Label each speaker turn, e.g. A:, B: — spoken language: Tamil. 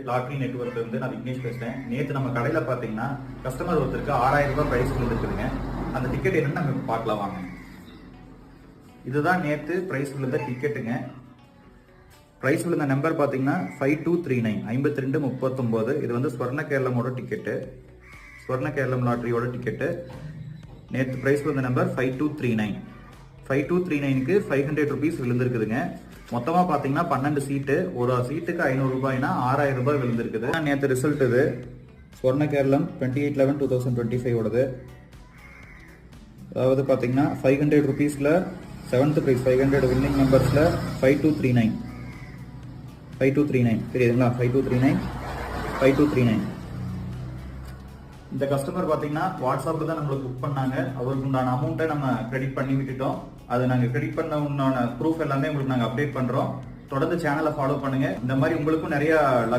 A: லாட்ரி நெட்வொர்க்ல இருந்து நான் விக்னேஷ் பேசுறேன். நேத்து நம்ம கடையில பாத்தீங்கன்னா கஸ்டமர் ஒருத்தருக்கு 6000 ரூபாய் பிரைஸ் விழுந்துருக்குதுங்க. அந்த டிக்கெட் என்னன்னு நம்ம பார்க்கலாம் வாங்க. இதுதான் நேத்து பிரைஸ் விழுந்த டிக்கெட்டுங்க. பிரைஸ் விழுந்த நம்பர் பாத்தீங்கன்னா 5239 5239. இது வந்து ஸ்வர்ண கேரளமோட டிக்கெட்டு, ஸ்வர்ண கேரளம் லாட்ரியோட டிக்கெட்டு. நேத்து பிரைஸ் விழுந்த நம்பர் 5239. 5239க்கு 500 ருபீஸ் விழுந்திருக்குதுங்க. மொத்தமா பாத்தீங்கன்னா 12 சீட்டு, ஒரு சீட்டுக்கு 500 ரூபாய்னா 6000 ரூபாய் விழுந்திருக்குது. நேற்று ரிசல்ட் இது ஸ்வர்ண கேரளம் 28/11/2025 ஓடது. அதாவது பாத்தீங்கன்னா 500 ருபீஸ்ல 7th பிரைஸ் 500 வின்னிங் நம்பர்ஸ்ல 5239 5239 தெரியுதுங்களா? 5239 இந்த கஸ்டமர் பாத்தீங்கன்னா வாட்ஸ்அப்ல தான் நம்மளுக்கு புக் பண்ணாங்க. அவருக்கு உண்டான அமௌண்ட்டை நம்ம கிரெடிட் பண்ணி விட்டுட்டோம். அது நாங்க கிரெடிட் பண்ண உண்டான ப்ரூஃப் எல்லாமே உங்களுக்கு நாங்க அப்டேட் பண்றோம். தொடர்ந்து சேனலை ஃபாலோ பண்ணுங்க. இந்த மாதிரி உங்களுக்கும் நிறைய லக்